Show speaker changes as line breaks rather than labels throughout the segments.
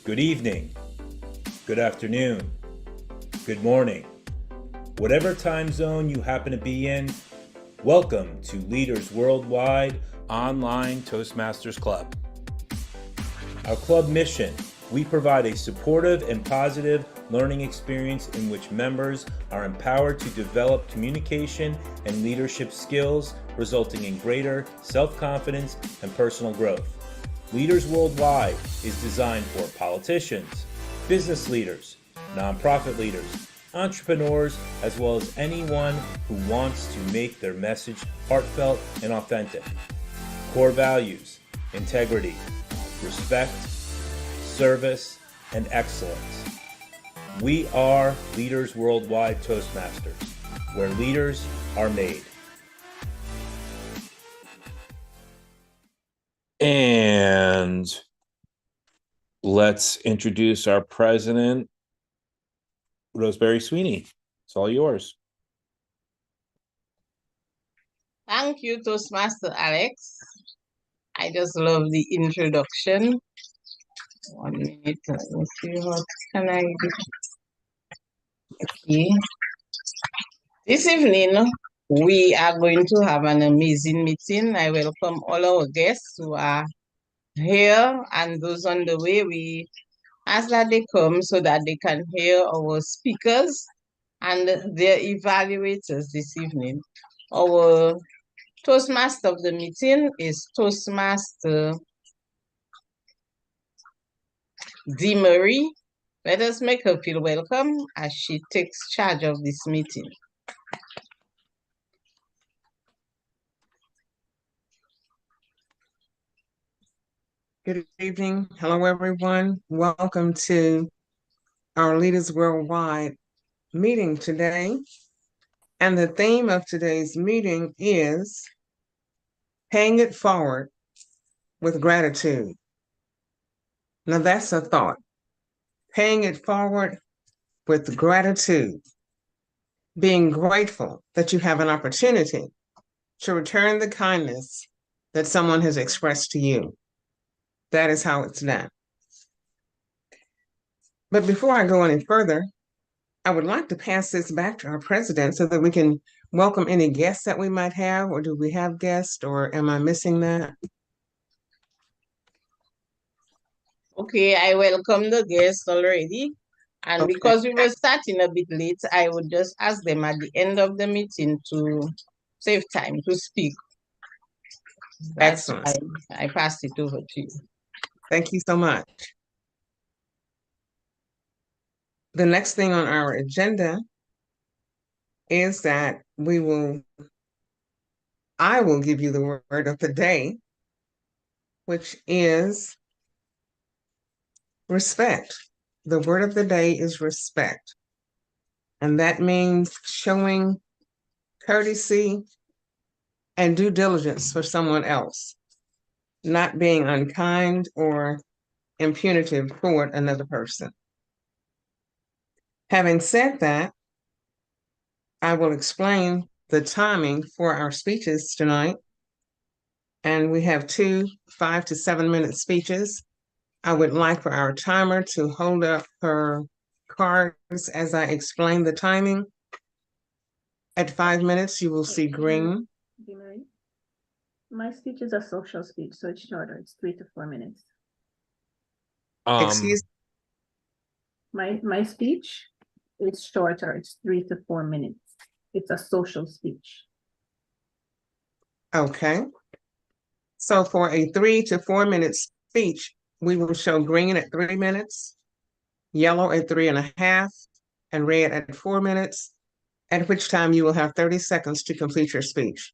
Good evening, good afternoon, good morning. Whatever time zone you happen to be in, welcome to Leaders Worldwide Online Toastmasters Club. Our club mission: we provide a supportive and positive learning experience in which members are empowered to develop communication and leadership skills, resulting in greater self-confidence and personal growth. Leaders Worldwide is designed for politicians, business leaders, nonprofit leaders, entrepreneurs, as well as anyone who wants to make their message heartfelt and authentic. Core values: integrity, respect, service, and excellence. We are Leaders Worldwide Toastmasters, where leaders are made. And let's introduce our president, Rosemary Sweeney. It's all yours.
Thank you, Toastmaster Alex. I just love the introduction. 1 minute, let me see what can I do. Okay. This evening, we are going to have an amazing meeting. I welcome all our guests who are here and those on the way. We ask that they come so that they can hear our speakers and their evaluators this evening. Our Toastmaster of the meeting is Toastmaster D. Marie. Let us make her feel welcome as she takes charge of this meeting.
Good evening. Hello, everyone. Welcome to our Leaders Worldwide meeting today. And the theme of today's meeting is paying it forward with gratitude. Now, that's a thought. Paying it forward with gratitude. Being grateful that you have an opportunity to return the kindness that someone has expressed to you. That is how it's done. But before I go any further, I would like to pass this back to our president so that we can welcome any guests that we might have, or do we have guests, or am I missing that?
Okay, I welcome the guests already. And
Okay.
because we were starting a bit late, I would just ask them at the end of the meeting to save time to speak. That's
Excellent.
why I passed it over to you.
Thank you so much. The next thing on our agenda is that I will give you the word of the day, which is respect. The word of the day is respect. And that means showing courtesy and due diligence for someone else, not being unkind or impunitive toward another person. Having said that, I will explain the timing for our speeches tonight. And we have 2 5 to 7 minute speeches. I would like for our timer to hold up her cards as I explain the timing. At 5 minutes, you will see green.
My speech is a social speech, so it's shorter. It's 3 to 4 minutes.
Excuse
My speech is shorter. It's 3 to 4 minutes. It's a social speech.
Okay. So for a 3 to 4 minute speech, we will show green at 3 minutes, yellow at 3.5, and red at 4 minutes, at which time you will have 30 seconds to complete your speech.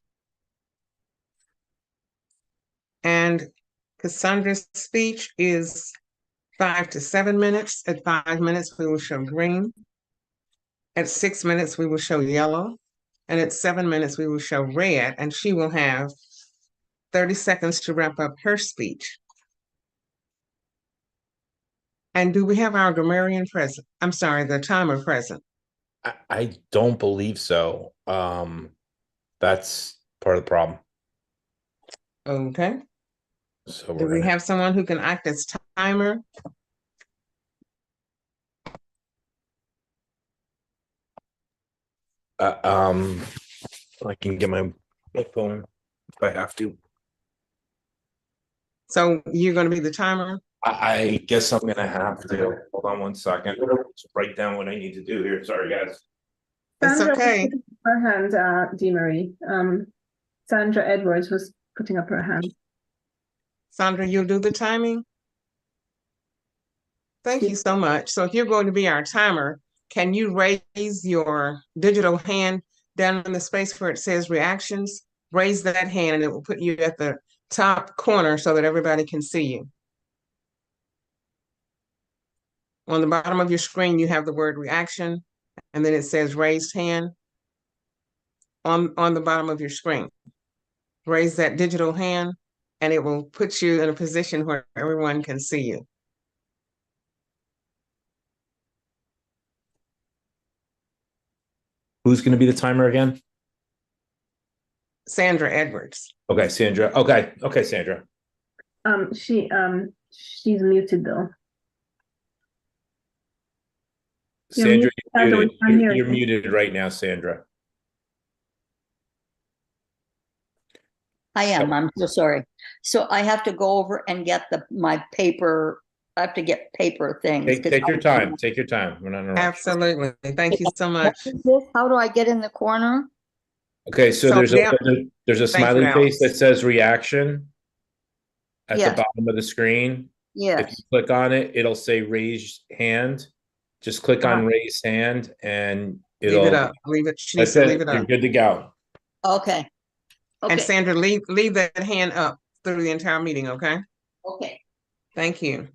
And Cassandra's speech is 5 to 7 minutes. At 5 minutes, we will show green. At 6 minutes, we will show yellow. And at 7 minutes, we will show red, and she will have 30 seconds to wrap up her speech. And do we have our grammarian present? I'm sorry, the timer present.
I don't believe so. That's part of the problem.
Okay.
So
Do we have someone who can act as timer?
I can get my phone if I have to.
So you're going to be the timer?
I guess I'm gonna have to. Hold on one second. Just write down what I need to do here. Sorry, guys.
It's
Sandra was
okay.
putting up her hand, Dee Marie. Sandra Edwards was putting up her hand.
Sandra, you'll do the timing? Thank you so much. So if you're going to be our timer, can you raise your digital hand down in the space where it says reactions? Raise that hand and it will put you at the top corner so that everybody can see you. On the bottom of your screen, you have the word reaction, and then it says raised hand on the bottom of your screen. Raise that digital hand, and it will put you in a position where everyone can see you.
Who's gonna be the timer again?
Sandra Edwards.
Okay, Sandra. Okay, Sandra.
She's muted though.
Sandra, you're muted.
Sandra,
You're muted right now, Sandra.
I am. I'm so sorry. So I have to go over and get my paper. I have to get paper things.
Take your time. Take your time. We're not in a rush.
Absolutely. Thank you so much.
What is this? How do I get in the corner?
Okay, so
So
there's
now-
a
Thank you,
smiley face
Alex.
that says reaction at
Yes.
the bottom of the screen. If
Yes.
you click on it, it'll say raise hand. Just click on raise hand and
Leave
it'll
it up. Leave it. She needs
that's
to leave
it.
it
You're
up.
good to go.
Okay.
And
Okay.
Sandra, leave that hand up through the entire meeting, okay?
Okay.
Thank you.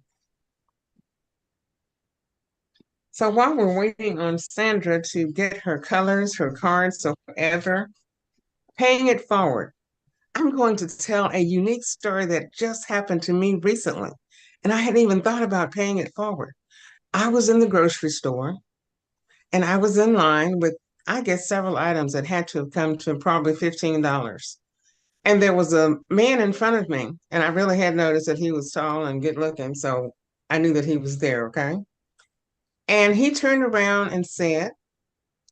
So while we're waiting on Sandra to get her colors, her cards, or whatever, paying it forward, I'm going to tell a unique story that just happened to me recently. And I hadn't even thought about paying it forward. I was in the grocery store and I was in line with, I guess, several items that had to have come to probably $15. And there was a man in front of me, and I really had noticed that he was tall and good looking, so I knew that he was there, okay? And he turned around and said,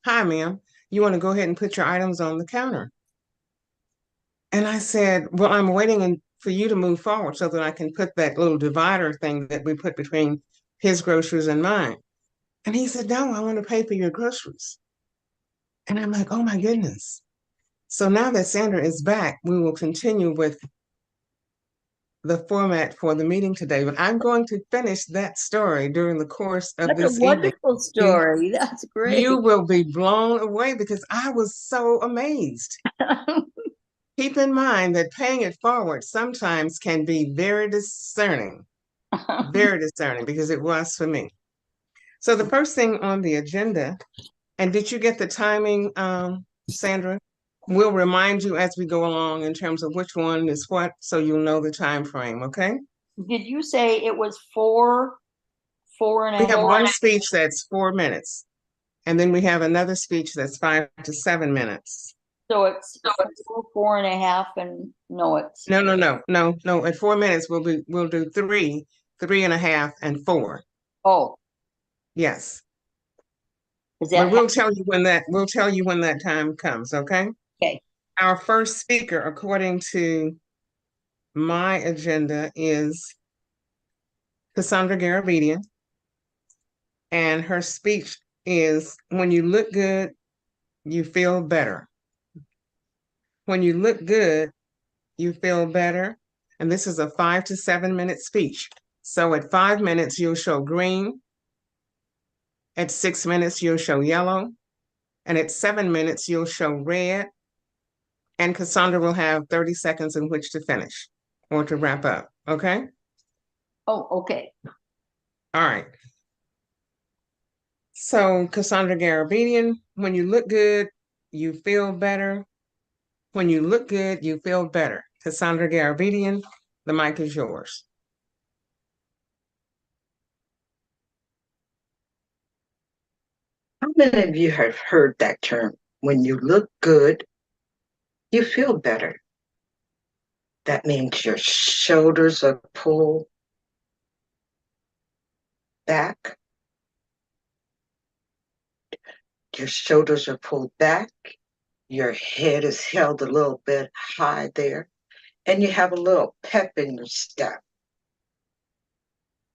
"Hi, ma'am, you want to go ahead and put your items on the counter?" And I said, "Well, I'm waiting for you to move forward so that I can put that little divider thing that we put between his groceries and mine." And he said, "No, I want to pay for your groceries." And I'm like, "Oh my goodness." So now that Sandra is back, we will continue with the format for the meeting today, but I'm going to finish that story during the course of
That's a
this evening.
wonderful story. That's great.
You will be blown away because I was so amazed. Keep in mind that paying it forward sometimes can be very discerning because it was for me. So the first thing on the agenda, and did you get the timing, Sandra? We'll remind you as we go along in terms of which one is what, so you'll know the time frame, okay?
Did you say it was four and
We
a
have
half?
one speech that's 4 minutes, and then we have another speech that's 5 to 7 minutes.
So it's 4 and a half, and no, it's
No. At 4 minutes, we'll do 3, 3.5, and 4.
oh,
Yes,
is
but
that
we'll tell you when that time comes. Okay.
okay?
Our first speaker, according to my agenda, is Cassandra Garabedian, and her speech is "When you look good, you feel better." When you look good, you feel better. And this is a 5 to 7 minute speech. So at 5 minutes, you'll show green. At 6 minutes, you'll show yellow. And at 7 minutes, you'll show red. And Cassandra will have 30 seconds in which to finish or to wrap up. Okay?
Oh, okay.
All right. So Cassandra Garabedian, when you look good, you feel better. When you look good, you feel better. Cassandra Garabedian, the mic is yours.
How many of you have heard that term? When you look good, you feel better. That means your shoulders are pulled back. Your shoulders are pulled back. Your head is held a little bit high there. And you have a little pep in your step.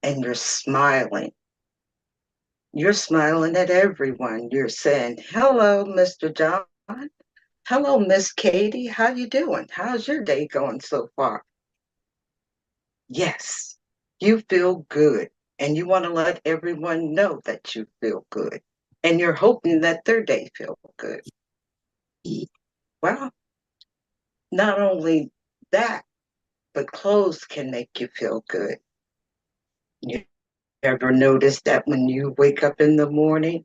And you're smiling. You're smiling at everyone. You're saying, hello, Mr. John. Hello, Miss Katie. How you doing? How's your day going so far? Yes, you feel good. And you want to let everyone know that you feel good. And you're hoping that their day feels good. Well, not only that, but clothes can make you feel good. You ever notice that when you wake up in the morning,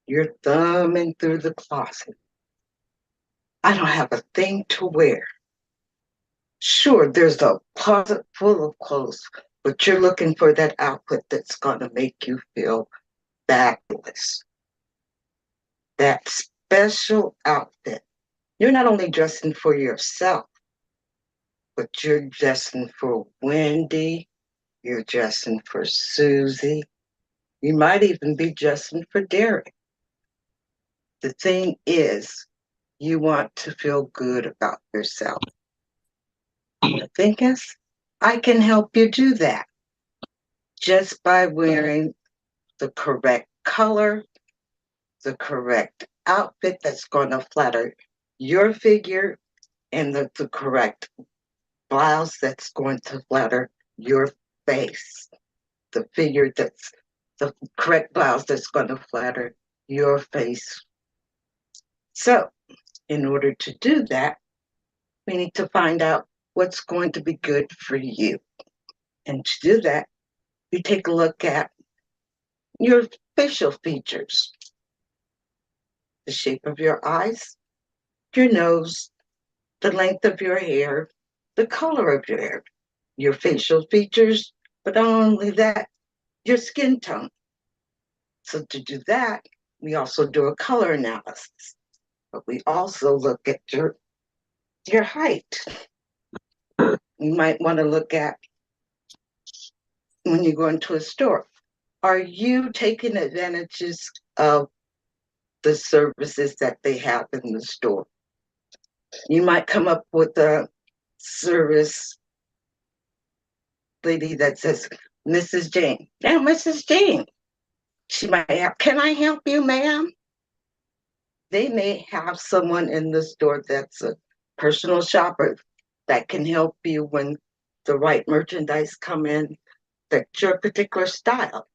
you're thumbing through the closet? I don't have a thing to wear. Sure, there's a closet full of clothes, but you're looking for that outfit that's going to make you feel fabulous. That special outfit. You're not only dressing for yourself, but you're dressing for Wendy, you're dressing for Susie, you might even be dressing for Derek. The thing is, you want to feel good about yourself. The thing is, I can help you do that just by wearing the correct color, the correct outfit that's going to flatter your figure, and the correct blouse that's going to flatter your face. The figure that's the correct blouse that's going to flatter your face. So, in order to do that, we need to find out what's going to be good for you. And to do that, you take a look at your facial features, the shape of your eyes, your nose, the length of your hair, the color of your hair, your facial features, but not only that, your skin tone. So to do that, we also do a color analysis, but we also look at your height. You might want to look at when you go into a store. Are you taking advantages of the services that they have in the store? You might come up with a service lady that says, Mrs. Jane. Now, Mrs. Jane. She might have, can I help you, ma'am? They may have someone in the store that's a personal shopper that can help you when the right merchandise come in that your particular style.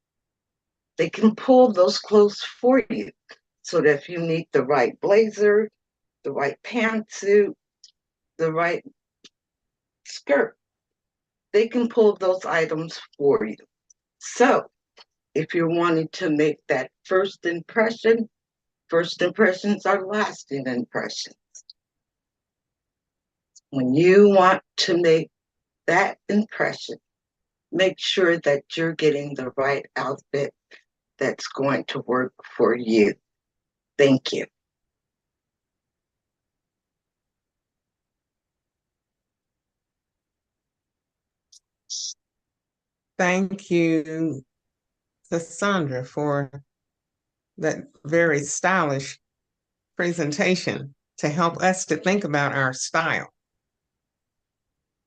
They can pull those clothes for you so that if you need the right blazer, the right pantsuit, the right skirt, they can pull those items for you. So if you're wanting to make that first impressions are lasting impressions. When you want to make that impression, make sure that you're getting the right outfit that's going to work for you. Thank you.
Thank you, Cassandra, for that very stylish presentation to help us to think about our style.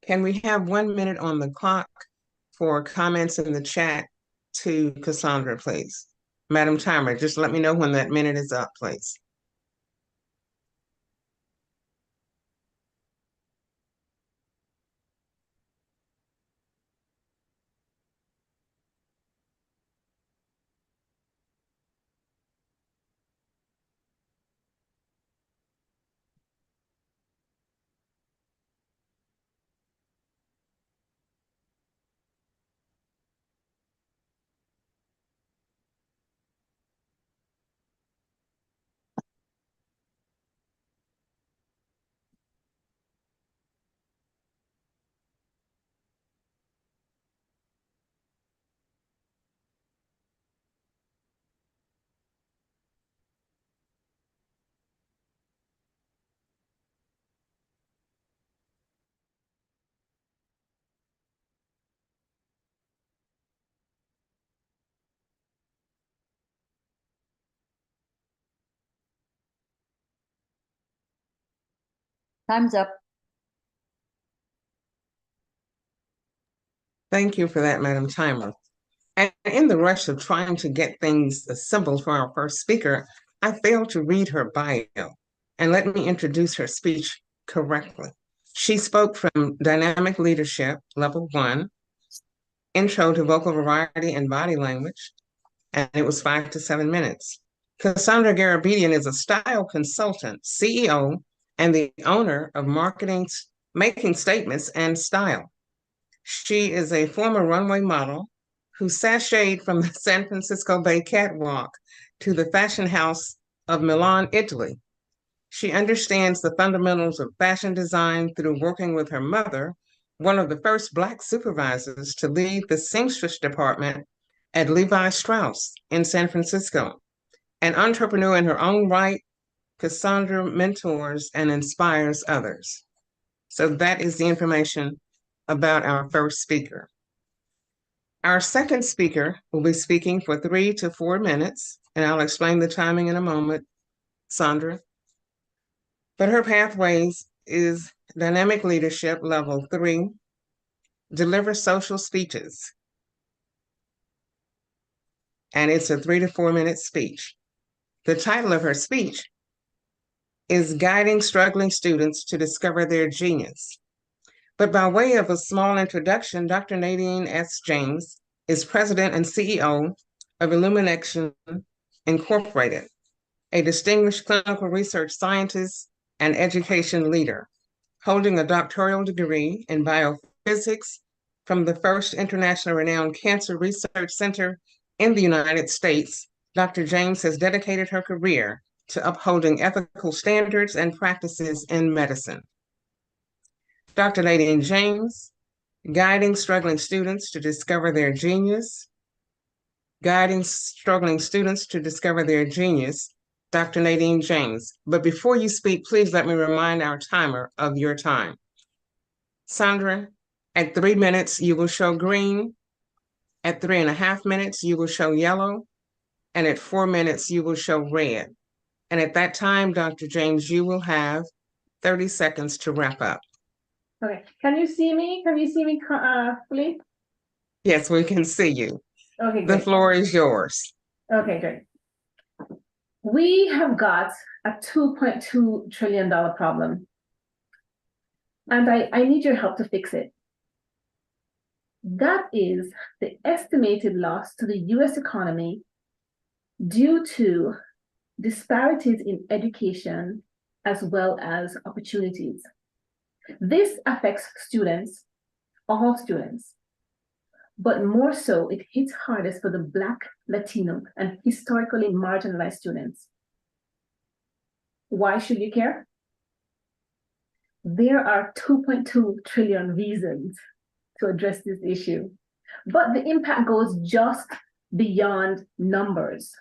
Can we have 1 minute on the clock for comments in the chat to Cassandra, please? Madam Timer, just let me know when that minute is up, please.
Time's up.
Thank you for that, Madam Timer. And in the rush of trying to get things assembled for our first speaker, I failed to read her bio. And let me introduce her speech correctly. She spoke from Dynamic Leadership, Level 1, Intro to Vocal Variety and Body Language, and it was 5 to 7 minutes. Cassandra Garabedian is a style consultant, CEO, and the owner of Making Statements and Style. She is a former runway model who sashayed from the San Francisco Bay catwalk to the fashion house of Milan, Italy. She understands the fundamentals of fashion design through working with her mother, one of the first Black supervisors to lead the seamstress department at Levi Strauss in San Francisco. An entrepreneur in her own right, Cassandra mentors and inspires others. So that is the information about our first speaker. Our second speaker will be speaking for 3 to 4 minutes, and I'll explain the timing in a moment, Sandra. But her pathways is Dynamic Leadership Level 3, Deliver Social Speeches. And it's a 3 to 4 minute speech. The title of her speech is Guiding Struggling Students to Discover Their Genius. But by way of a small introduction, Dr. Nadine S. James is President and CEO of Illumination Incorporated, a distinguished clinical research scientist and education leader, holding a doctoral degree in biophysics from the first international renowned cancer research center in the United States. Dr. James has dedicated her career to upholding ethical standards and practices in medicine. Dr. Nadine James, Guiding Struggling Students to Discover Their Genius. Guiding Struggling Students to Discover Their Genius, Dr. Nadine James. But before you speak, please let me remind our timer of your time. Sandra, at 3 minutes, you will show green. At 3.5 minutes, you will show yellow. And at 4 minutes, you will show red. And at that time, Dr. James, you will have 30 seconds to wrap up.
Okay, can you see me? Can you see me fully?
Yes, we can see you.
Okay,
The
great.
floor is yours.
Okay, great. We have got a $2.2 trillion problem. And I need your help to fix it. That is the estimated loss to the US economy due to disparities in education as well as opportunities. This affects students, all students, but more so it hits hardest for the Black, Latino, and historically marginalized students. Why should you care? There are 2.2 trillion reasons to address this issue, but the impact goes just beyond numbers.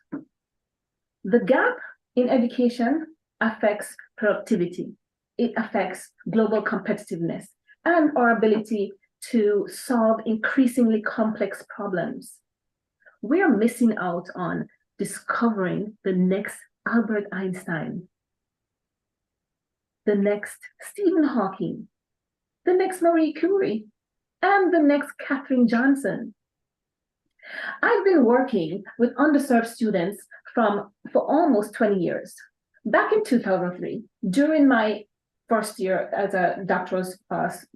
The gap in education affects productivity. It affects global competitiveness and our ability to solve increasingly complex problems. We are missing out on discovering the next Albert Einstein, the next Stephen Hawking, the next Marie Curie, and the next Katherine Johnson. I've been working with underserved students for almost 20 years. Back in 2003, during my first year as a doctoral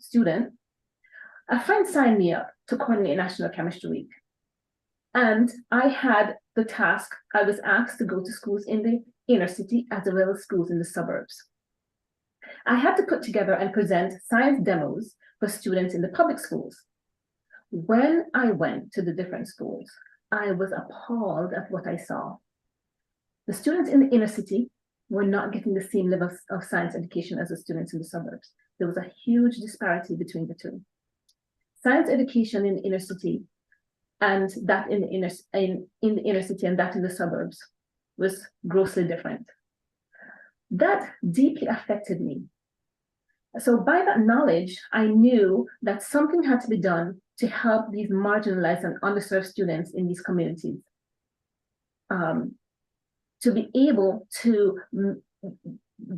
student, a friend signed me up to coordinate National Chemistry Week. And I had the task, I was asked to go to schools in the inner city as well as schools in the suburbs. I had to put together and present science demos for students in the public schools. When I went to the different schools, I was appalled at what I saw. The students in the inner city were not getting the same level of science education as the students in the suburbs. There was a huge disparity between the two. Science education in the inner city and that in the inner city and that in the suburbs was grossly different. That deeply affected me. So by that knowledge, I knew that something had to be done to help these marginalized and underserved students in these communities to be able to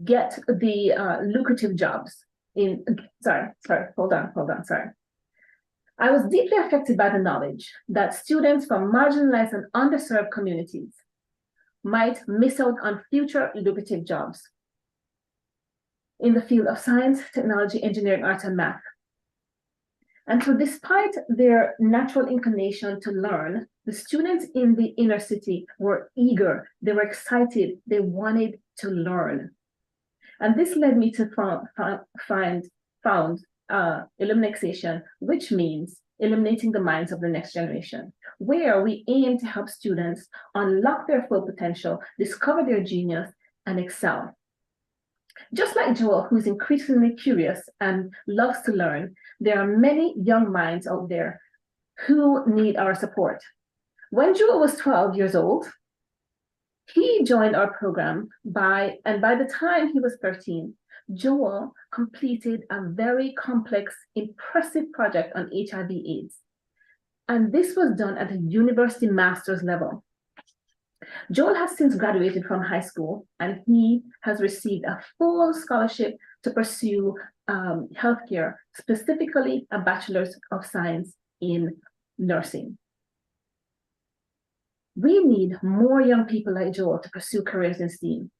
get the lucrative jobs in, sorry, hold on, sorry. I was deeply affected by the knowledge that students from marginalized and underserved communities might miss out on future lucrative jobs in the field of science, technology, engineering, arts, and math. And so despite their natural inclination to learn, the students in the inner city were eager, they were excited, they wanted to learn. And this led me to found illumination, which means illuminating the minds of the next generation, where we aim to help students unlock their full potential, discover their genius, and excel. Just like Joel, who's increasingly curious and loves to learn, there are many young minds out there who need our support. When Joel was 12 years old, he joined our program by the time he was 13, Joel completed a very complex, impressive project on HIV/AIDS. And this was done at a university master's level. Joel has since graduated from high school, and he has received a full scholarship to pursue healthcare, specifically a bachelor's of science in nursing. We need more young people like Joel to pursue careers in STEAM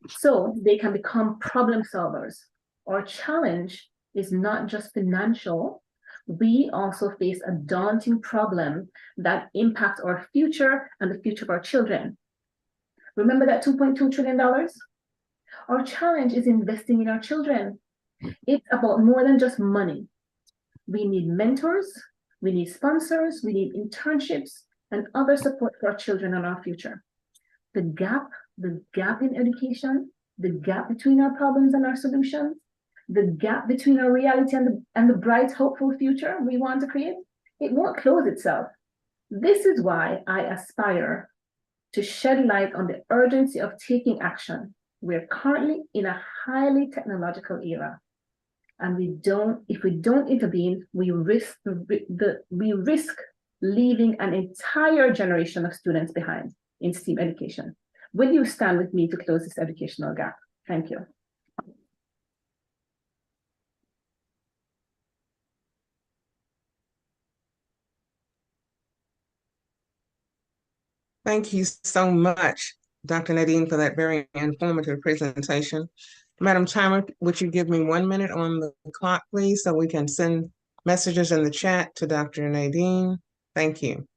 so they can become problem solvers. Our challenge is not just financial. We also face a daunting problem that impacts our future and the future of our children. Remember that $2.2 trillion? Our challenge is investing in our children. It's about more than just money. We need mentors, we need sponsors, we need internships, and other support for our children and our future. The gap in education, the gap between our problems and our solutions, the gap between our reality and the bright, hopeful future we want to create, it won't close itself. This is why I aspire to shed light on the urgency of taking action. We're currently in a highly technological era, and if we don't intervene, we risk leaving an entire generation of students behind in STEAM education. Will you stand with me to close this educational gap? Thank you.
Thank you so much, Dr. Nadine, for that very informative presentation. Madam Timer, would you give me 1 minute on the clock, please, so we can send messages in the chat to Dr. Nadine? Thank you.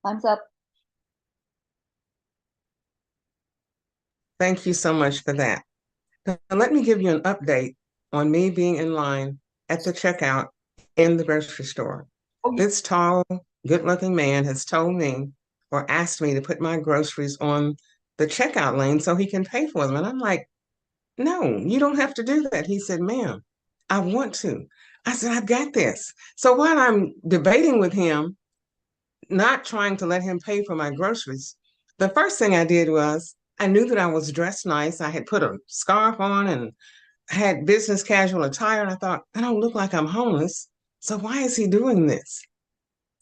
Time's up.
Thank you so much for that. Now, let me give you an update on me being in line at the checkout in the grocery store. This tall, good-looking man has told me or asked me to put my groceries on the checkout lane so he can pay for them. And I'm like, no, you don't have to do that. He said, ma'am, I want to. I said, I've got this. So while I'm debating with him, not trying to let him pay for my groceries, the first thing I did was I knew that I was dressed nice. I had put a scarf on and had business casual attire. And I thought, I don't look like I'm homeless. So why is he doing this?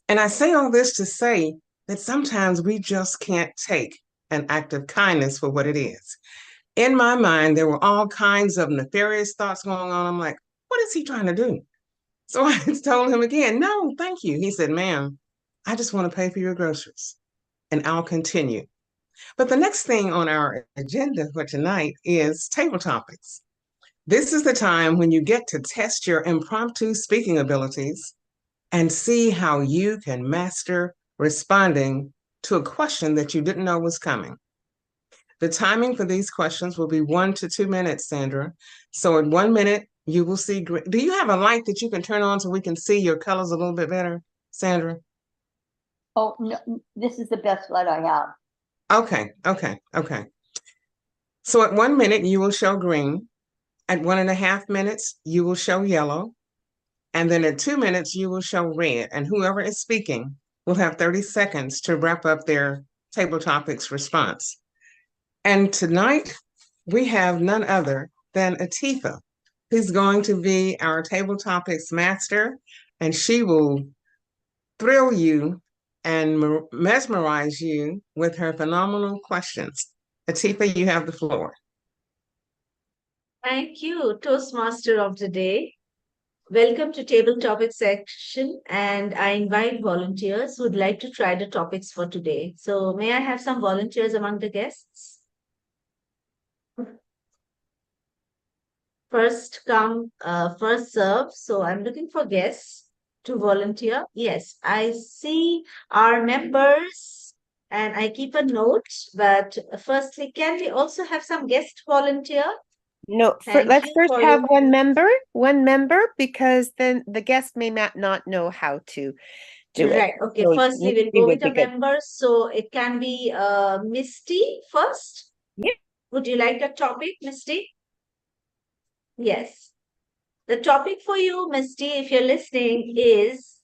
And I say all this to say that sometimes we just can't take an act of kindness for what it is. In my mind, there were all kinds of nefarious thoughts going on. I'm like, what is he trying to do? So I told him again, no, thank you. He said, ma'am, I just want to pay for your groceries and I'll continue. But the next thing on our agenda for tonight is table topics. This is the time when you get to test your impromptu speaking abilities and see how you can master responding to a question that you didn't know was coming. The timing for these questions will be 1 to 2 minutes, Sandra. So in 1 minute, you will see. Do you have a light that you can turn on so we can see your colors a little bit better, Sandra?
Oh, no, this is the best light I have.
Okay. So at 1 minute, you will show green. At 1.5 minutes, you will show yellow. And then at 2 minutes, you will show red. And whoever is speaking will have 30 seconds to wrap up their table topics response. And tonight, we have none other than Atifa, who's going to be our table topics master, and she will thrill you and mesmerize you with her phenomenal questions. Atifa, you have the floor.
Thank you, Toastmaster of the day. Welcome to table topic section, and I invite volunteers who would like to try the topics for today. So may I have some volunteers among the guests? First come, first serve. So I'm looking for guests to volunteer. Yes, I see our members and I keep a note, but firstly, can we also have some guest volunteer?
No,
Thank
let's
you
first
for
have
your-
one member, because then the guest may not know how to do it.
Right. Okay.
So
Firstly, we'll
Misty
go
would
with
be
the
good.
members. So it can be Misty first.
Yeah.
Would you like a topic, Misty? Yes. The topic for you, Misty, if you're listening, is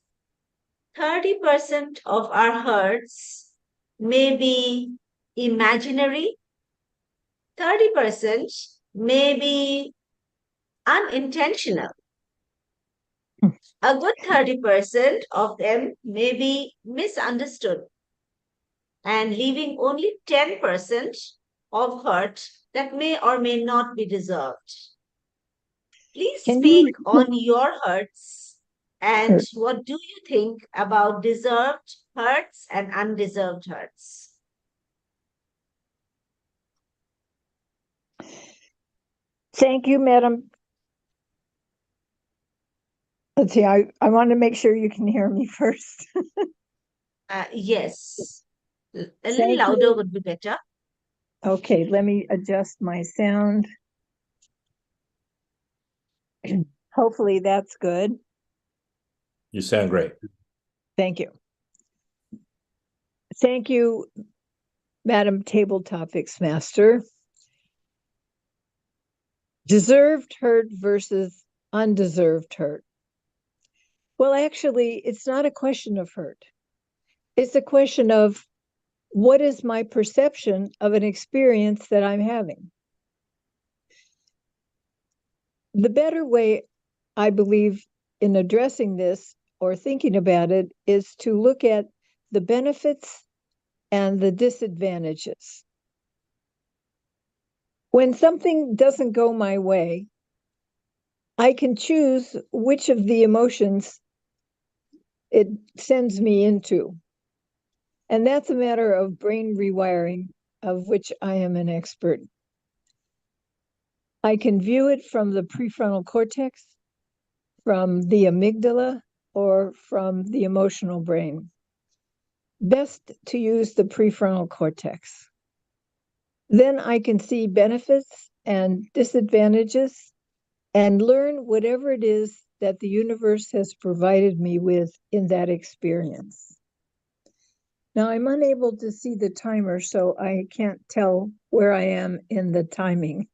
30% of our hurts may be imaginary, 30% may be unintentional. A good 30% of them may be misunderstood, and leaving only 10% of hurt that may or may not be deserved. Please speak on your hurts and what do you think about deserved hurts and undeserved hurts?
Thank you, Madam. Let's see, I want to make sure you can hear me first.
Yes. A little
Thank
louder
you.
would be better.
Okay, let me adjust my sound. Hopefully that's good.
You sound great.
Thank you. Thank you, Madam Table Topics Master. Deserved hurt versus undeserved hurt. Well, actually, it's not a question of hurt. It's a question of what is my perception of an experience that I'm having. The better way, I believe, in addressing this or thinking about it is to look at the benefits and the disadvantages. When something doesn't go my way, I can choose which of the emotions it sends me into. And that's a matter of brain rewiring, of which I am an expert. I can view it from the prefrontal cortex, from the amygdala, or from the emotional brain. Best to use the prefrontal cortex. Then I can see benefits and disadvantages and learn whatever it is that the universe has provided me with in that experience. Now I'm unable to see the timer, so I can't tell where I am in the timing.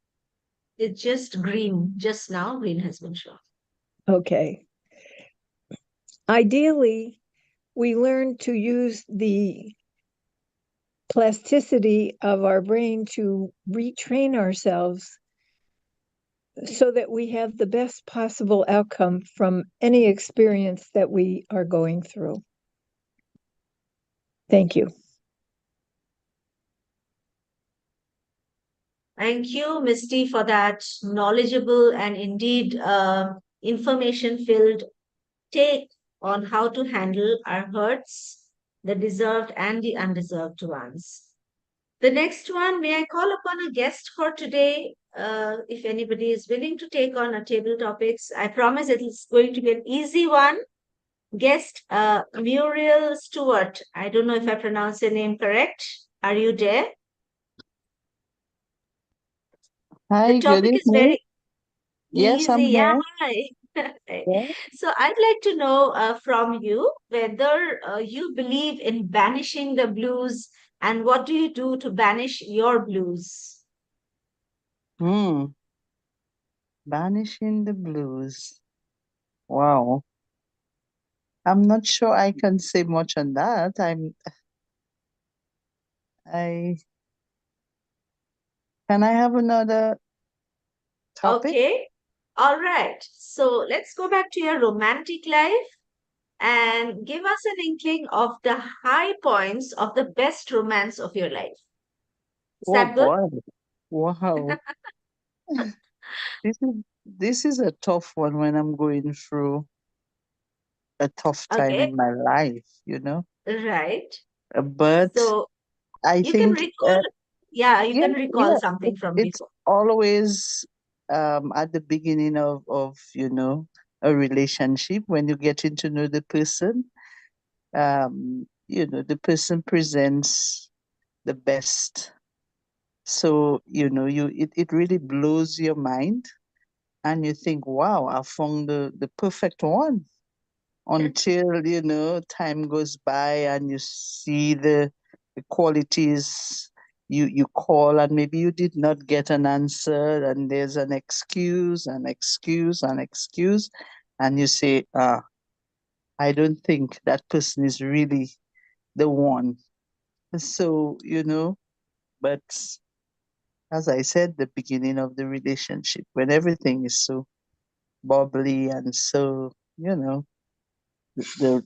It's just green. Just now, green has been shown.
Okay. Ideally, we learn to use the plasticity of our brain to retrain ourselves so that we have the best possible outcome from any experience that we are going through. Thank you.
Thank you, Misty, for that knowledgeable and indeed information-filled take on how to handle our hurts, the deserved and the undeserved ones. The next one, may I call upon a guest for today? If anybody is willing to take on a table topics, I promise it is going to be an easy one. Guest Muriel Stewart. I don't know if I pronounced your name correct. Are you there?
Hi,
The
good
topic is
evening.
very
Yes,
easy.
I'm
Yeah,
here.
hi.
Yeah.
So I'd like to know from you whether you believe in banishing the blues and what do you do to banish your blues?
Banishing the blues. Wow. I'm not sure I can say much on that. I Can I have another topic?
Okay. All right. So let's go back to your romantic life and give us an inkling of the high points of the best romance of your life. Is
Oh
that good?
boy. Wow. This is a tough one when I'm going through a tough time
Okay.
in my life, you know.
Right.
But
So
I
you can
think
recall, yeah, you
yeah,
can recall
yeah,
something from
it's
before.
always at the beginning of a relationship when you getting to know the person. The person presents the best. So, it really blows your mind and you think, wow, I found the perfect one. Until, time goes by and you see the qualities you call and maybe you did not get an answer and there's an excuse, an excuse, an excuse. And you say, I don't think that person is really the one. So, but as I said, the beginning of the relationship, when everything is so bubbly and so, the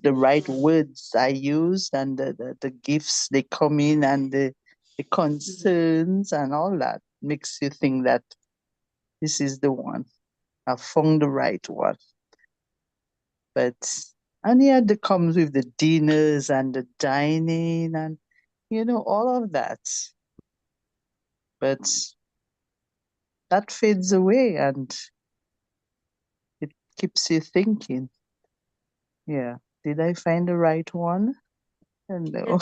right words I use and the gifts they come in and the concerns and all that makes you think that this is the one. I found the right one. But and yeah, that comes with the dinners and the dining and all of that. But that fades away and it keeps you thinking, yeah, did I find the right one? No.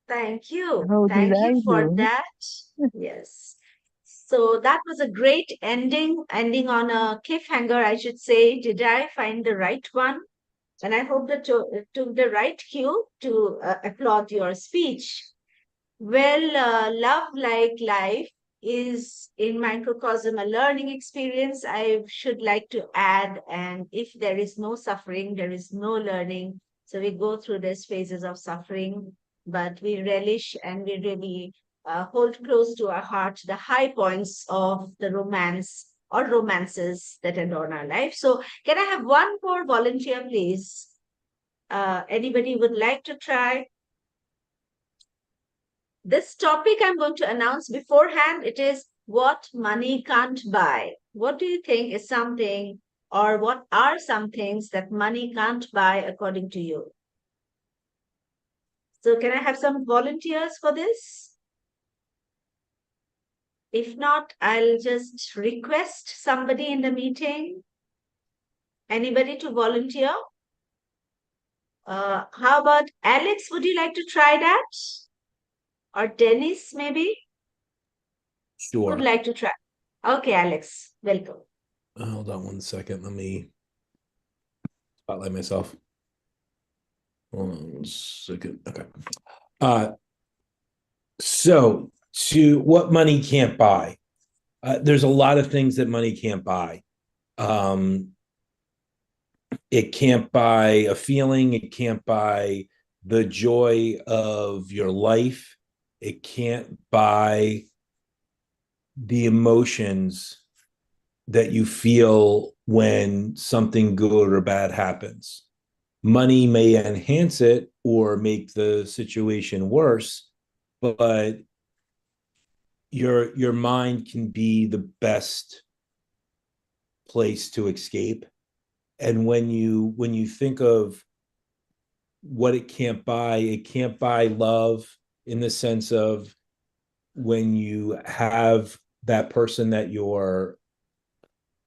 Thank you.
How did
Thank
I
you for
do?
that. Yes. So that was a great ending on a cliffhanger, I should say. Did I find the right one? And I hope that took the right cue to applaud your speech. Well, love like life is in microcosm a learning experience. I should like to add, and if there is no suffering, there is no learning. So we go through these phases of suffering, but we relish and we really hold close to our heart the high points of the romance or romances that adorn our life. So, can I have one more volunteer, please? Anybody would like to try? This topic I'm going to announce beforehand. It is what money can't buy. What do you think is something, or what are some things that money can't buy according to you? So, can I have some volunteers for this? If not, I'll just request somebody in the meeting. Anybody to volunteer? How about Alex? Would you like to try that? Or Dennis, maybe? Would
Sure.
like to try. Okay, Alex, welcome.
Hold on one second. Let me spotlight myself. 1 second. Okay. So to what money can't buy. There's a lot of things that money can't buy. It can't buy a feeling. It can't buy the joy of your life. It can't buy the emotions that you feel when something good or bad happens. Money may enhance it or make the situation worse, but your mind can be the best place to escape. And when you think of what it can't buy. It can't buy love in the sense of when you have that person that you're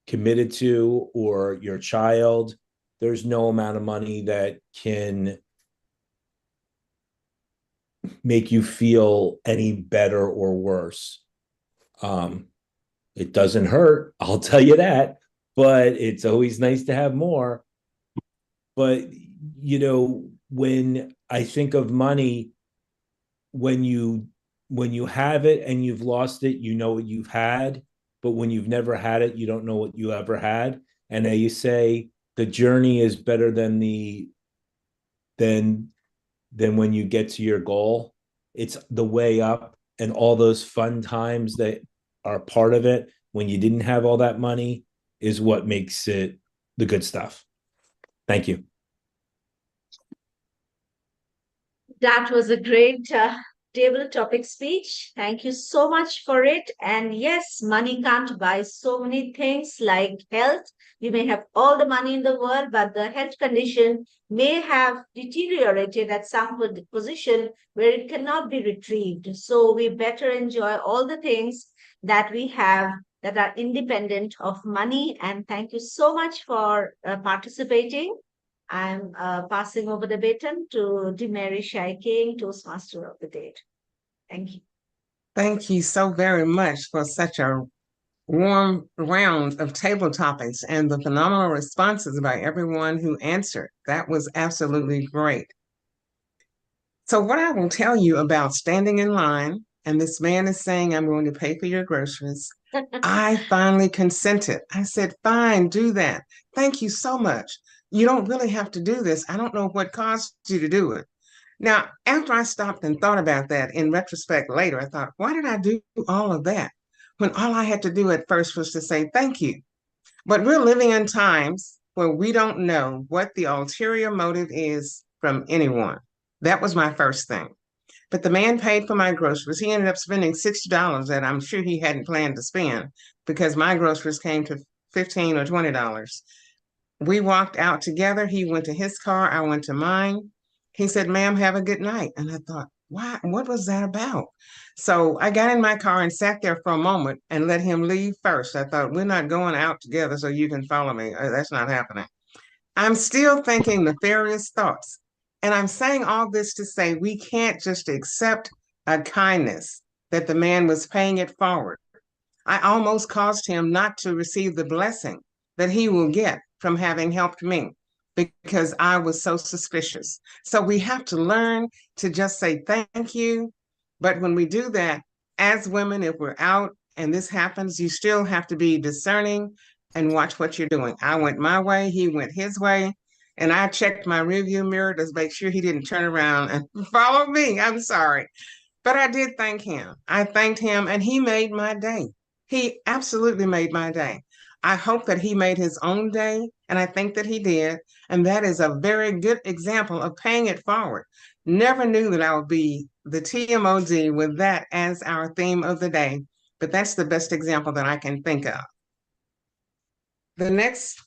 committed to or your child, there's no amount of money that can make you feel any better or worse. It doesn't hurt, I'll tell you that, but it's always nice to have more. But, you know, when I think of money, when you have it and you've lost it, you know what you've had. But when you've never had it, you don't know what you ever had. And you say the journey is better than than when you get to your goal. It's the way up and all those fun times that are part of it when you didn't have all that money is what makes it the good stuff. Thank you.
That was a great table topic speech. Thank you so much for it. And yes, money can't buy so many things like health. You may have all the money in the world, but the health condition may have deteriorated at some position where it cannot be retrieved. So we better enjoy all the things that we have that are independent of money. And thank you so much for participating. I'm passing over the baton to Demary Shai King, Toastmaster of the Day. Thank you.
Thank you so very much for such a warm round of table topics and the phenomenal responses by everyone who answered. That was absolutely great. So what I will tell you about standing in line, and this man is saying, I'm going to pay for your groceries. I finally consented. I said, fine, do that. Thank you so much. You don't really have to do this. I don't know what caused you to do it. Now, after I stopped and thought about that in retrospect later, I thought, why did I do all of that when all I had to do at first was to say thank you? But we're living in times where we don't know what the ulterior motive is from anyone. That was my first thing. But the man paid for my groceries. He ended up spending $60 that I'm sure he hadn't planned to spend because my groceries came to $15 or $20. We walked out together. He went to his car. I went to mine. He said, ma'am, have a good night. And I thought, why? What was that about? So I got in my car and sat there for a moment and let him leave first. I thought, we're not going out together so you can follow me. That's not happening. I'm still thinking nefarious thoughts. And I'm saying all this to say we can't just accept a kindness that the man was paying it forward. I almost caused him not to receive the blessing that he will get from having helped me because I was so suspicious. So we have to learn to just say thank you. But when we do that, as women, if we're out and this happens, you still have to be discerning and watch what you're doing. I went my way, he went his way, and I checked my rearview mirror to make sure he didn't turn around and follow me. I'm sorry. But I did thank him. I thanked him and he made my day. He absolutely made my day. I hope that he made his own day, and I think that he did. And that is a very good example of paying it forward. Never knew that I would be the TMOD with that as our theme of the day, but that's the best example that I can think of. The next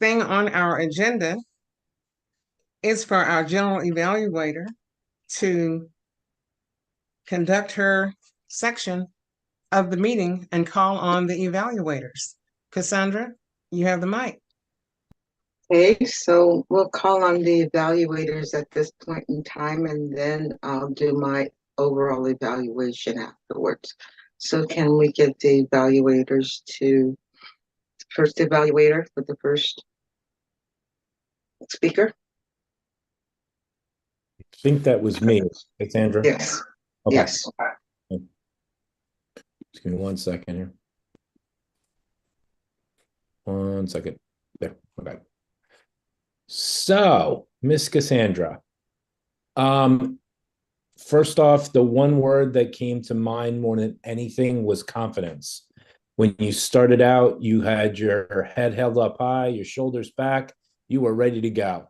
thing on our agenda is for our general evaluator to conduct her section of the meeting and call on the evaluators. Cassandra, you have the mic.
Okay, so we'll call on the evaluators at this point in time, and then I'll do my overall evaluation afterwards. So can we get the evaluators to first evaluator for the first speaker?
I think that was me, Cassandra.
Yes.
Okay.
Yes.
Just give me 1 second here. 1 second. There. Okay. So, Miss Cassandra, first off, the one word that came to mind more than anything was confidence. When you started out, you had your head held up high, your shoulders back, you were ready to go.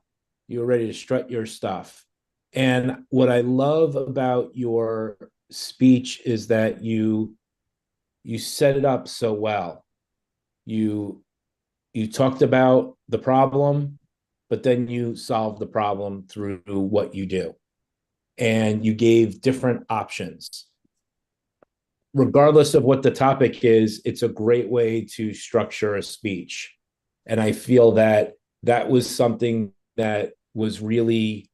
You were ready to strut your stuff. And what I love about your speech is that you set it up so well. You talked about the problem, but then you solve the problem through what you do. And you gave different options. Regardless of what the topic is, it's a great way to structure a speech. And I feel that that was something that was really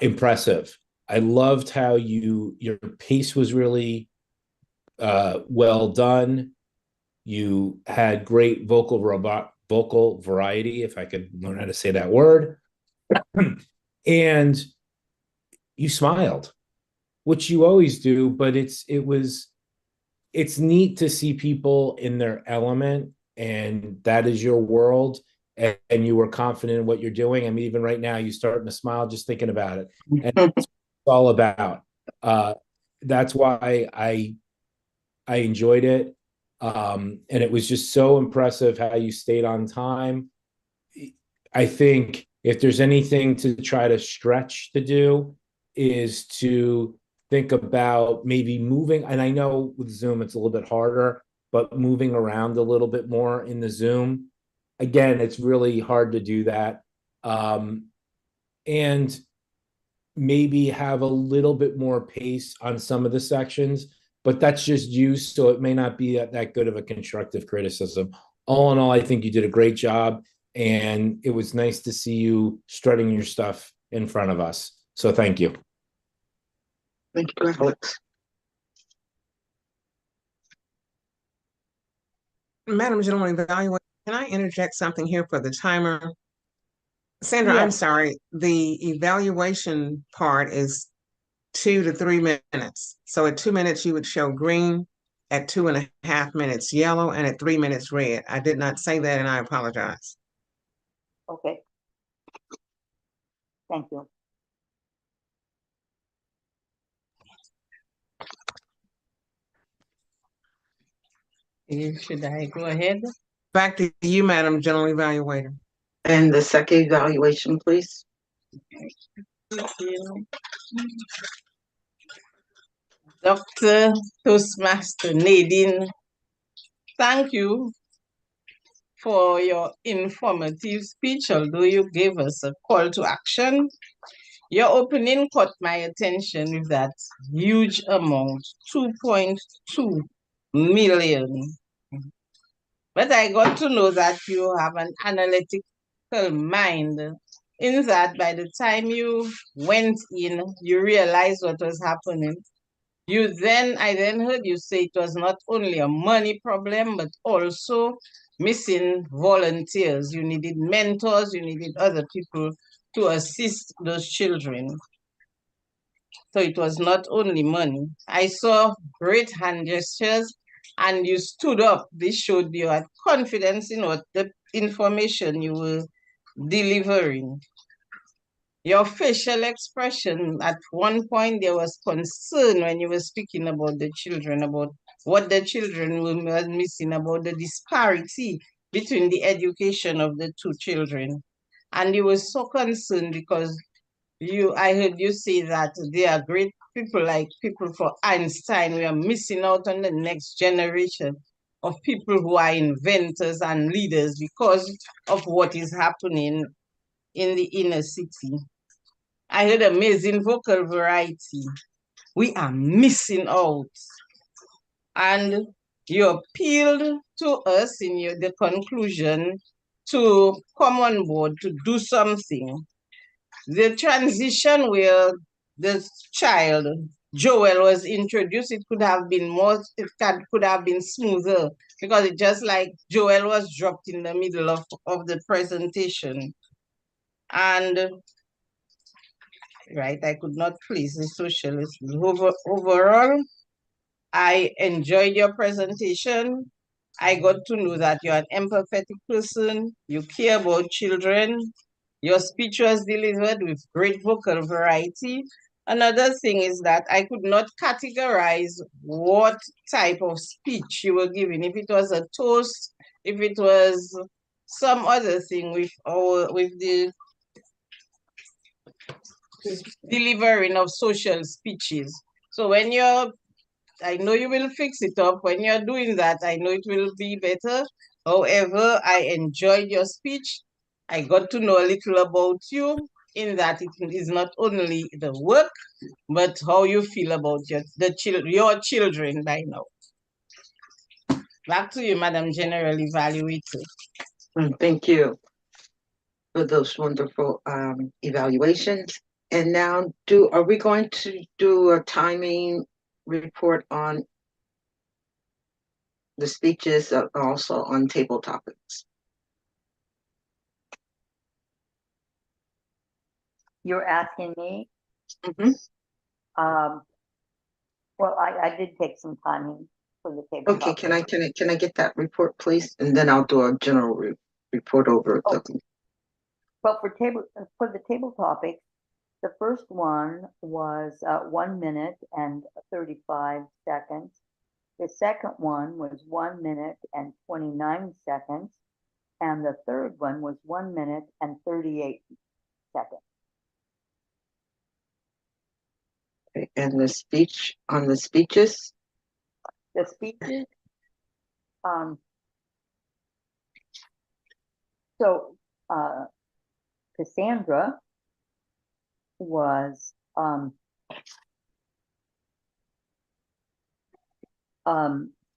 impressive. I loved how your pace was really well done. You had great vocal variety, if I could learn how to say that word. And you smiled, which you always do, but it's neat to see people in their element, and that is your world, and you were confident in what you're doing. I mean, even right now, you're starting to smile just thinking about it. And that's what it's all about. That's why I enjoyed it. And it was just so impressive how you stayed on time. I think if there's anything to try to stretch to do is to think about maybe moving. And I know with Zoom, it's a little bit harder, but moving around a little bit more in the Zoom. Again, it's really hard to do that. And maybe have a little bit more pace on some of the sections, but that's just you, so it may not be that good of a constructive criticism. All in all, I think you did a great job, and it was nice to see you strutting your stuff in front of us. So thank you.
Thank you, Alex.
Madam General Evaluator, can I interject something here for the timer? Sandra, I'm
Yes.
sorry. The evaluation part is 2 to 3 minutes. So at 2 minutes, you would show green, at 2.5 minutes, yellow, and at 3 minutes, red. I did not say that, and I apologize.
Okay. Thank you.
Should I go ahead?
Back to you, Madam General Evaluator.
And the second evaluation, please.
Dr. Toastmaster Nadine, thank you for your informative speech, although you gave us a call to action. Your opening caught my attention with that huge amount, 2.2 million. But I got to know that you have an analytical mind, in that by the time you went in, you realized what was happening. I then heard you say it was not only a money problem, but also missing volunteers. You needed mentors, you needed other people to assist those children. So it was not only money. I saw great hand gestures, and you stood up. This showed you had confidence in what the information you were delivering. Your facial expression, at one point there was concern when you were speaking about the children, about what the children were missing, about the disparity between the education of the two children. And you were so concerned because I heard you say that there are great people like people for Einstein. We are missing out on the next generation of people who are inventors and leaders because of what is happening in the inner city. I heard amazing vocal variety. We are missing out. And you appealed to us in the conclusion to come on board to do something. The transition where the child, Joel, was introduced, it could have been could have been smoother, because it just like Joel was dropped in the middle of the presentation. And right, I could not please the socialists. Overall, I enjoyed your presentation. I got to know that you're an empathetic person, you care about children. Your speech was delivered with great vocal variety. Another thing is that I could not categorize what type of speech you were giving. If it was a toast, if it was some other thing with the delivering of social speeches. So when I know you will fix it up. When you're doing that, I know it will be better. However, I enjoyed your speech. I got to know a little about you in that it is not only the work, but how you feel about your children by now. Back to you, Madam General Evaluator.
Thank you for those wonderful evaluations. And now, are we going to do a timing report on the speeches, also on table topics?
You're asking me?
Mm-hmm.
Well, I did take some timing for the table.
Okay, can I get that report, please? And then I'll do a general report over the.
Well, for the table topics, the first one was 1 minute and 35 seconds. The second one was 1 minute and 29 seconds. And the third one was 1 minute and 38 seconds.
Okay, and the speech on the speeches?
The speeches, Cassandra was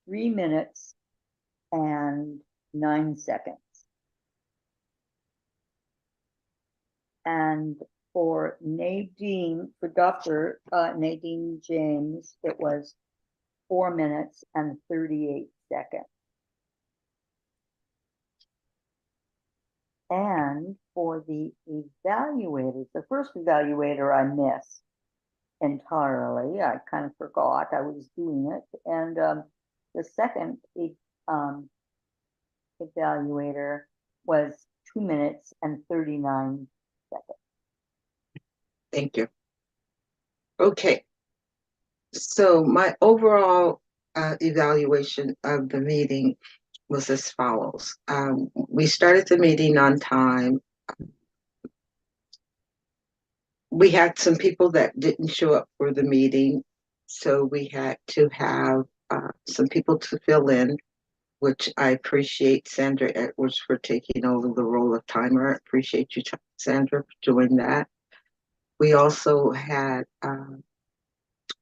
3 minutes and 9 seconds. And for Dr. Nadine James, it was 4 minutes and 38 seconds. And for the evaluators, the first evaluator I missed entirely. I kind of forgot I was doing it. And the second evaluator was 2 minutes and 39 seconds.
Thank you. Okay. So my overall evaluation of the meeting was as follows. We started the meeting on time. We had some people that didn't show up for the meeting, so we had to have some people to fill in, which I appreciate Sandra Edwards for taking over the role of timer. I appreciate you, Sandra, for doing that. We also had a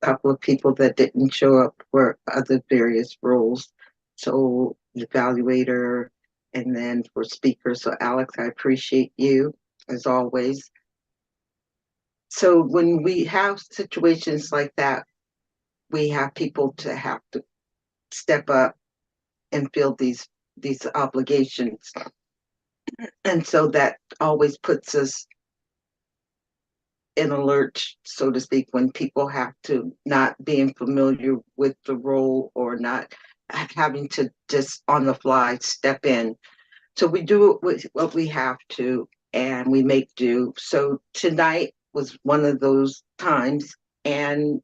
couple of people that didn't show up for other various roles. So the evaluator and then for speaker. So Alex, I appreciate you as always. So when we have situations like that, we have people to have to step up and fill these obligations. And so that always puts us in alert, so to speak, when people have to not being familiar with the role or not having to just on the fly step in. So we do what we have to, and we make do. So tonight was one of those times, and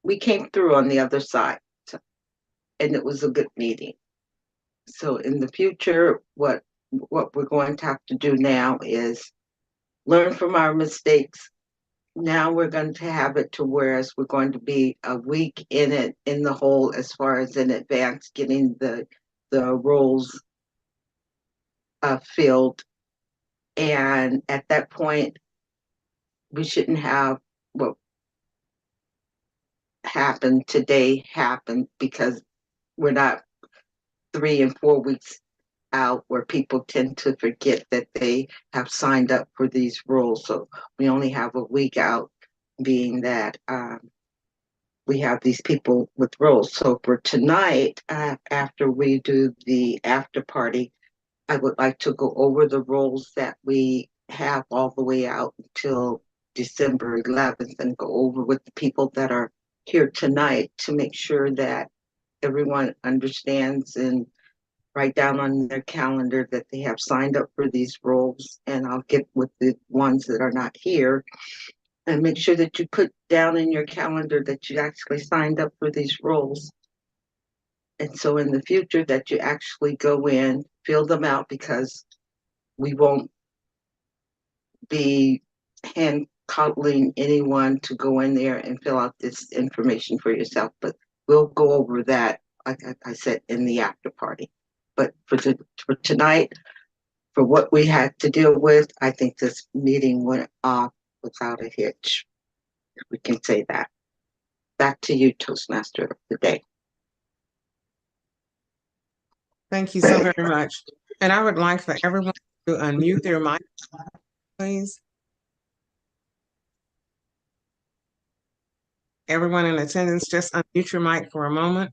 we came through on the other side, and it was a good meeting. So in the future, what we're going to have to do now is learn from our mistakes. Now we're going to have it to whereas we're going to be a week in it in the hole as far as in advance getting the roles filled. And at that point, we shouldn't have what happened today happen because we're not 3 and 4 weeks out where people tend to forget that they have signed up for these roles. So we only have a week out, being that we have these people with roles. So for tonight, after we do the after party, I would like to go over the roles that we have all the way out until December 11th and go over with the people that are here tonight to make sure that everyone understands and write down on their calendar that they have signed up for these roles. And I'll get with the ones that are not here and make sure that you put down in your calendar that you actually signed up for these roles. And so in the future that you actually go in, fill them out, because we won't be hand coddling anyone to go in there and fill out this information for yourself. But we'll go over that, like I said, in the after party. But for tonight, for what we had to deal with, I think this meeting went off without a hitch. If we can say that. Back to you, Toastmaster of the day.
Thank you so very much. And I would like for everyone to unmute their mic, please. Everyone in attendance, just unmute your mic for a moment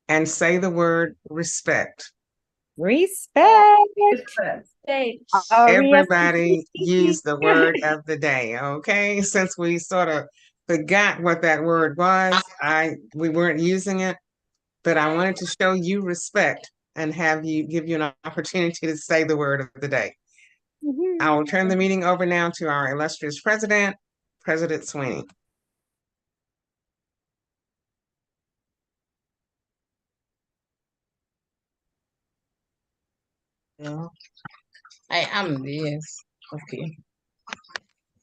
and say the word respect.
Respect.
Everybody use the word of the day, okay? Since we sort of forgot what that word was, we weren't using it, but I wanted to show you respect and give you an opportunity to say the word of the day. I will turn the meeting over now to our illustrious president, President Sweeney.
No, I am, yes. Okay.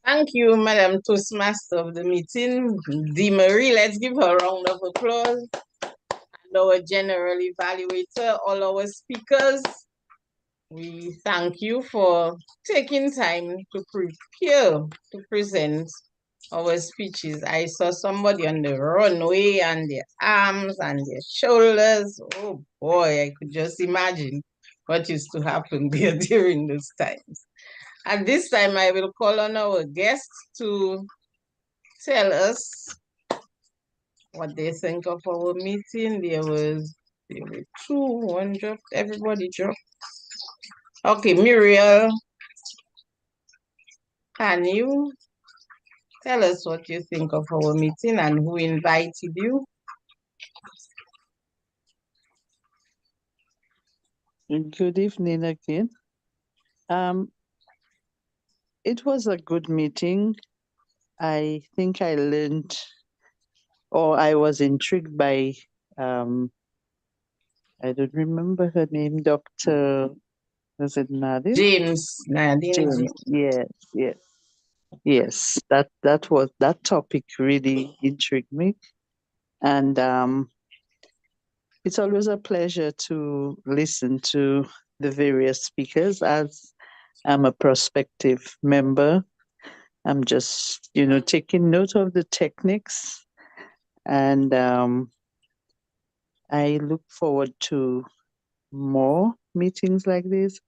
Thank you, Madam Toastmaster of the meeting, Dee Marie. Let's give her a round of applause. And our general evaluator, all our speakers. We thank you for taking time to prepare to present our speeches. I saw somebody on the runway and their arms and their shoulders. Oh boy, I could just imagine what used to happen there during those times. At this time, I will call on our guests to tell us what they think of our meeting. There were two, one dropped, everybody dropped. Okay, Muriel, can you tell us what you think of our meeting and who invited you?
Good evening again. It was a good meeting. I think I learned, or I was intrigued by, I don't remember her name, Dr. Was it Nadine?
Nadine James.
Yes. That topic really intrigued me, and it's always a pleasure to listen to the various speakers. As I'm a prospective member, I'm just taking note of the techniques, and I look forward to more meetings like this.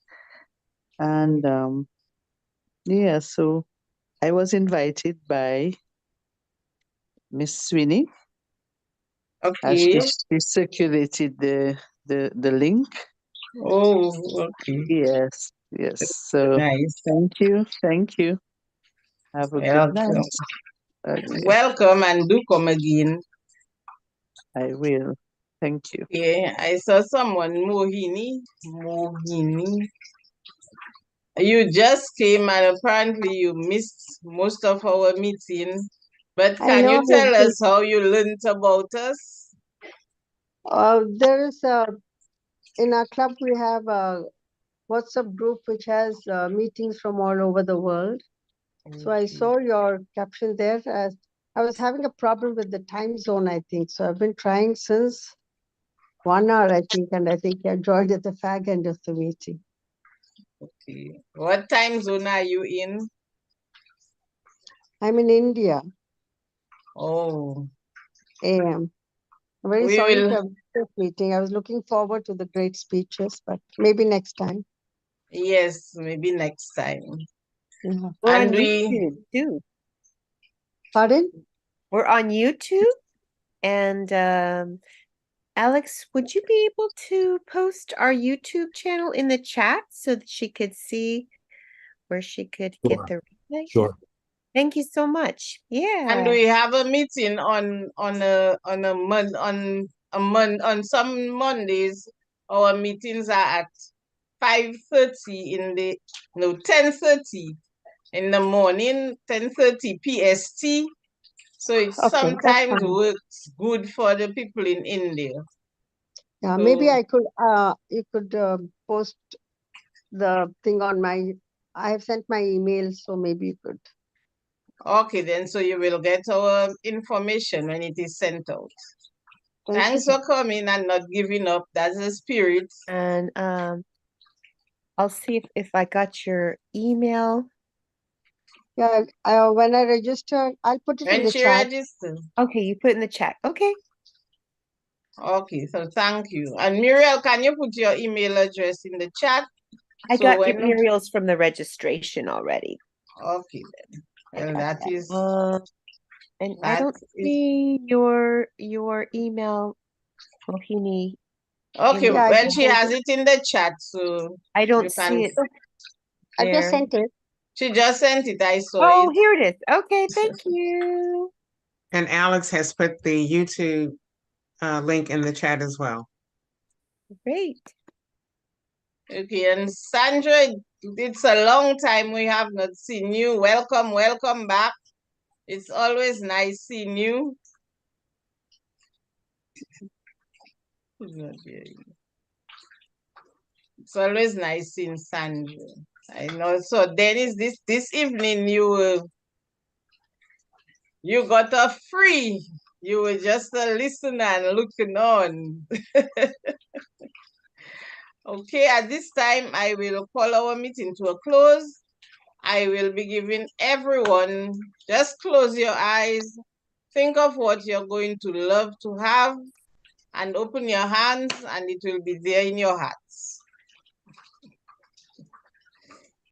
And so I was invited by Miss Sweeney.
Okay.
As she circulated the link.
Oh, okay.
Yes. So
nice.
Thank you. Have a good night. Okay.
Welcome and do come again.
I will. Thank you.
Yeah, I saw someone, Mohini. You just came and apparently you missed most of our meeting. But can you tell us how you learned about us?
There is in our club, we have a WhatsApp group which has meetings from all over the world. So I saw your caption there. As I was having a problem with the time zone, I think. So I've been trying since 1 hour, I think, and I think I joined at the fag end of the meeting.
Okay. What time zone are you in?
I'm in India.
Oh.
AM. I'm very sorry to have this meeting. I was looking forward to the great speeches, but maybe next time.
Yes, maybe next time.
Yeah.
We're on YouTube too.
Pardon?
We're on YouTube. And Alex, would you be able to post our YouTube channel in the chat so that she could see where she could get the replay?
Sure.
Thank you so much. Yeah.
And we have a meeting on some Mondays. Our meetings are at 5:30 in the 10:30 in the morning, 10:30 PST. So it sometimes works good for the people in India.
Yeah, maybe I could. You could post the thing on my. I have sent my email, so maybe you could.
Okay, then so you will get our information when it is sent out. Thanks for coming and not giving up. That's the spirit.
And I'll see if I got your email.
Yeah, when I register, I'll put it in
When
the
she
chat.
registered.
Okay, you put in the chat. Okay.
Okay, so thank you. And Muriel, can you put your email address in the chat?
I
So
got
when
Muriel's from the registration already.
okay then.
I
Well,
got
that
that.
is
And I
that
don't
is
see your email, Mohini, in
okay.
the
Yeah, I
Well,
just
she
sent
has
it.
it in the chat, so
I don't
you can.
see it
I just
there.
sent it.
She just sent it. I saw
Oh,
it.
here it is. Okay, thank you.
And Alex has put the YouTube link in the chat as well.
Great.
Okay, and Sandra, it's a long time we have not seen you. Welcome, welcome back. It's always nice seeing you. It's always nice seeing Sandra. I know. So Dennis, this evening you got off free. You were just a listener and looking on. Okay, at this time I will call our meeting to a close. I will be giving everyone, just close your eyes, think of what you're going to love to have, and open your hands, and it will be there in your hearts.